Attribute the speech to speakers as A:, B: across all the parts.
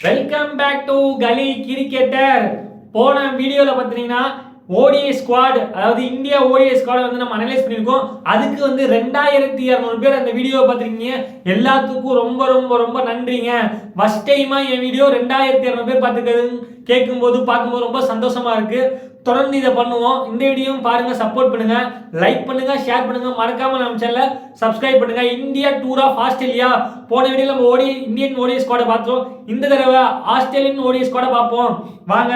A: Welcome back to கலி cricketer. போன வீடியோவில் பார்த்தீங்கன்னா ஓடிஐ ஸ்குவாட், அதாவது இந்தியா ஓடிஐ ஸ்குவாட் வந்து நம்ம அனலைஸ் பண்ணியிருக்கோம். அதுக்கு வந்து 2200 பேர் அந்த வீடியோவை பார்த்துருக்கீங்க. எல்லாத்துக்கும் ரொம்ப ரொம்ப ரொம்ப நன்றிங்க. ஃபர்ஸ்ட் டைமாக என் வீடியோ 2200 பேர் பார்த்துக்கிறதுன்னு பார்க்கும்போது ரொம்ப சந்தோஷமா இருக்கு. தொடர்ந்து இதை பண்ணுவோம். இந்த வீடியோவும் பாருங்க, சப்போர்ட் பண்ணுங்க, லைக் பண்ணுங்க, ஷேர் பண்ணுங்க, மறக்காம நம்ம சேனலை சப்ஸ்கிரைப் பண்ணுங்க. இந்தியா டூர் ஆஃப் ஆஸ்திரேலியா போன வீடியோல நம்ம இந்தியன் ஓடிஐ ஸ்குவாடை பார்த்தோம். இந்த தடவை ஆஸ்திரேலியன் ஓடிஐ ஸ்குவாடை பார்ப்போம் வாங்க.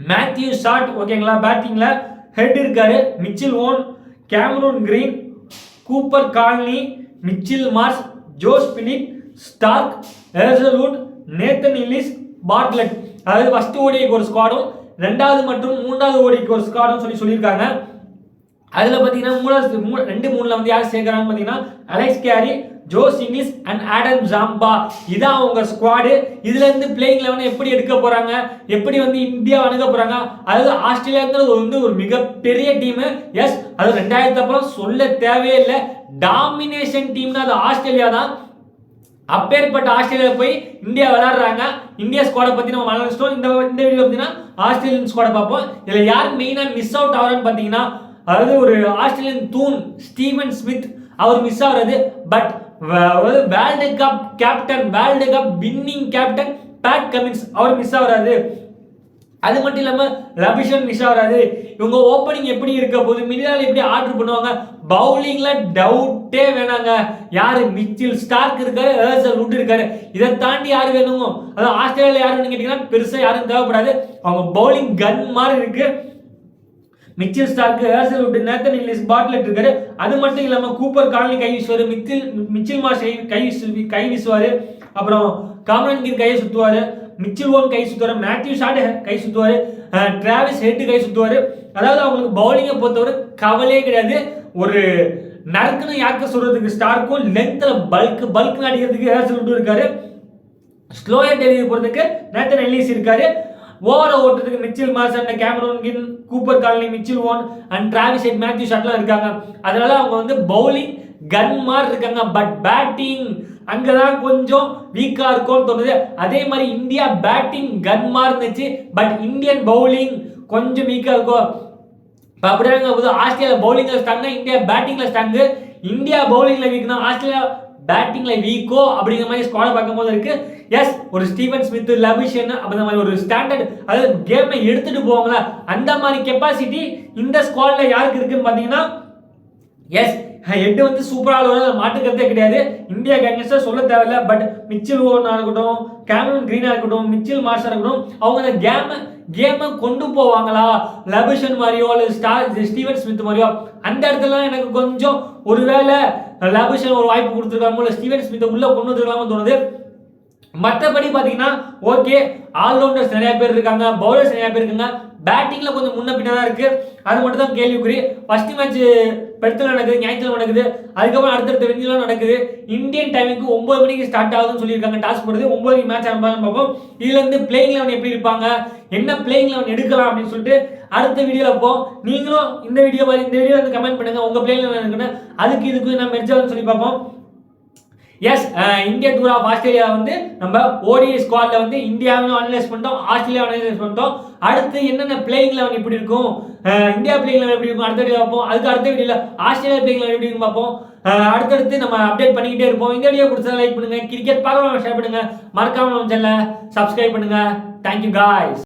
A: மேத்யூ ஷாட் ஓகேங்களா, பேட்டிங்ல ஹெட் இருக்காரு. Mitchell Owen, Cameron Green, Cooper கால்னி, Mitchell Marsh, Josh Philippe, Starc, Hazlewood, Nathan Ellis, Bartlett. அதாவது ஃபர்ஸ்ட் ஓடிஐக்கு ஒரு ஸ்குவாடும், ரெண்டாவது மற்றும் மூன்றாவது ஓடிக்கு ஒரு ஸ்குவாடும் சொல்லியிருக்காங்க. அதில் பார்த்தீங்கன்னா ரெண்டு மூணுல வந்து யார் சேர்க்கிறாங்கன்னு பார்த்தீங்கன்னா Alex Carey, Jose English and Adam Zampa. இதான் அவங்க ஸ்குவாடு. இதுல இருந்து பிளேயிங் 11 எப்படி எடுக்க போறாங்க, எப்படி வந்து இந்தியா அணுக போறாங்க. அதாவது ஆஸ்திரேலியாங்கிறது வந்து ஒரு மிகப்பெரிய டீம். எஸ், அது 2000 அப்புறம் சொல்ல தேவையே இல்லை. டாமினேஷன் டீம்னா அது ஆஸ்திரேலியா தான். அப்பேற்பட்ட ஆஸ்திரேலியா போய் இந்தியா விளையாடுறாங்க. இந்தியா ஸ்குவாடை பத்தி நம்ம விளையாடுறோம். இந்த வீடியோ பார்த்தீங்கன்னா ஆஸ்திரேலியன் ஸ்குவாடை பார்ப்போம். இதுல யார் மெயினா மிஸ் அவுட் ஆகிறான்னு பார்த்தீங்கன்னா, அதாவது ஒரு ஆஸ்திரேலியன் தூண் ஸ்டீவன் ஸ்மித் அவர் மிஸ் ஆகுறது. But world cup captain, world cup winning captain Pat Cummins அவர் மிஸ் ஆகுறாரு. அது மட்டும் இல்லாம லபிஷன் மிஸ் ஆகுறாரு. இவங்க ஓப்பனிங் எப்படி இருக்க போது, மிடில் எப்படி ஆர்டர் பண்ணுவாங்க, பவுலிங்ல டவுட்டே வேணாங்க. யாரு மிச்சில் ஸ்டார்க் இருக்காரு, ஹேசல்வுட் இருக்காரு. இதை தாண்டி யாரு வேணுங்க, அதாவது ஆஸ்திரேலியா யாரு கேட்டீங்கன்னா பெருசா யாரும் தேவைப்படாது. அவங்க பவுலிங் கன் மாதிரி இருக்கு. Mitchell Starc, Hazlewood, Nathan Ellis, Bartlett இருக்காரு. அது மட்டும் இல்லாம கூப்பர் காலனி கை வீசுவாரு, மிச்சில் மார்ஷ் கை வீசுவாரு, அப்புறம் காமரன் கிர் கையை சுத்துவாரு, மிச்சில் ஓன் கை சுத்துவாரு, மேத்யூ ஷாட் கை சுத்துவாரு, டிராவிஸ் ஹெட் கை சுத்துவாரு. அதாவது அவங்களுக்கு பவுலிங்கை பொறுத்தவரை கவலையே கிடையாது. ஒரு நறுக்குன்னு யாக்க சொல்றதுக்கு ஸ்டார்க்கும், லென்த்ல பல்க் அடிக்கிறதுக்கு ஹேசல்வுட் இருக்காரு, ஸ்லோயர் டெலிவரி போறதுக்கு நேத்தன் இல்லிஸ் இருக்காரு, ஓவர ஓட்டுறதுக்கு Mitchell Marsh and Cameron Green, Cooper காலனி, Mitchell Owen and Travis Head, Matthew ஷாட்லாம் இருக்காங்க. அதனால அவங்க வந்து பவுலிங் கன் மாதிரி இருக்காங்க. பட் பேட்டிங் அங்கதான் கொஞ்சம் வீக்கா இருக்கும்னு தோணுது. அதே மாதிரி இந்தியா பேட்டிங் கன் மாதிரி இருந்துச்சு. பட் இந்தியன் பவுலிங் கொஞ்சம் வீக்கா இருக்கும். அப்படியே ஆஸ்திரேலியா பவுலிங்ல ஸ்ட்ராங், இந்தியா பேட்டிங்ல ஸ்ட்ராங். இந்தியா பவுலிங்ல வீக்னா ஆஸ்திரேலியா பேட்டிங்ல வீக்கோ அப்படிங்கிற மாதிரி ஸ்குவாடை பார்க்கும்போது இருக்கு. எஸ், ஒரு ஸ்டீவன் ஸ்மித், லபிஷன் அப்படிங்கிற மாதிரி ஒரு ஸ்டாண்டர்ட், அதாவது கேமை எடுத்துட்டு போவாங்களா அந்த மாதிரி கெப்பாசிட்டி இந்த ஸ்குவாட்ல யாருக்கு இருக்குன்னு பாத்தீங்கன்னா, எஸ் ஹெட் வந்து சூப்பரா ஆடுவாங்க, மாட்டுக்கிறதே கிடையாது. இந்தியா கேங்கர்ஸா சொல்ல தேவையில்லை. பட் மிச்சில் ஓனா இருக்கட்டும், கேமரூன் கிரீனா இருக்கட்டும், மிச்சில் மார்ஷா இருக்கட்டும், அவங்க அந்த கேமை கொண்டு போவாங்களா லபிஷன் மாதிரியோ அல்லது ஸ்டீவன் ஸ்மித் மாதிரியோ, அந்த இடத்துல எனக்கு கொஞ்சம் ஒருவேளை லபிஷன் ஒரு வாய்ப்பு கொடுத்துருக்காமோ இல்லை ஸ்டீவன் ஸ்மித்தை உள்ள கொண்டு வந்துருக்காமோ தோணுது. மற்றபடி பார்த்தீங்கன்னா ஓகே, ஆல்ரவுண்டர்ஸ் நிறைய பேர் இருக்காங்க, பவுலர்ஸ் நிறைய பேர் இருக்காங்க. பேட்டிங்ல கொஞ்சம் முன்ன பின்னா தான் இருக்கு. அது மட்டும் தான் கேள்விக்குறி. ஃபர்ஸ்ட் மேட்ச் பெருத்தில் நடக்குது, ஞாயிற்றுக்கிழமை நடக்குது. அதுக்கப்புறம் அடுத்தடுத்த வெஞ்சிலாம் நடக்குது. இந்தியன் டைமுக்கு 9 மணிக்கு ஸ்டார்ட் ஆகுதுன்னு சொல்லியிருக்காங்க. டாஸ் போடுறது 9 மணிக்கு மேட்ச் ஆரம்பிப்பாங்க பார்ப்போம். இதுல இருந்து பிளேயிங் 11 எப்படி இருப்பாங்க, என்ன பிளேயிங் 11 எடுக்கலாம் அப்படின்னு சொல்லிட்டு அடுத்த வீடியோல போ. நீங்களும் இந்த வீடியோ வந்து கமெண்ட் பண்ணுங்க, உங்க பிளேயிங் 11 இருக்குன்னு. அதுக்கு இதுக்கு நம்ம மெர்ஜான்னு சொல்லி பார்ப்போம். Yes, India tour of Australia வந்து நம்ம ஓடிஐ ஸ்குவாட்ல வந்து இந்தியாவும் அனலைஸ் பண்ணிட்டோம், ஆஸ்திரேலியா அனலைஸ் பண்ணிட்டோம். அடுத்து என்னென்ன பிளேயிங் 11 எப்படி இருக்கும், இந்தியா பிளேயிங் 11 எப்படி இருக்கும் அடுத்த வீடியோ பார்ப்போம். அதுக்கு அடுத்த வீடியோல ஆஸ்திரேலியா பிளேயிங் 11 எப்படி இருக்கும் பார்ப்போம். அடுத்தடுத்து நம்ம அப்டேட் பண்ணிக்கிட்டே இருப்போம். இந்த வீடியோ பிடிச்சா லைக் பண்ணுங்க, கிரிக்கெட் பார்க்கலாம் ஷேர் பண்ணுங்க, மறக்காம நம்ம சேனலை சப்ஸ்கிரைப் பண்ணுங்க. Thank you guys.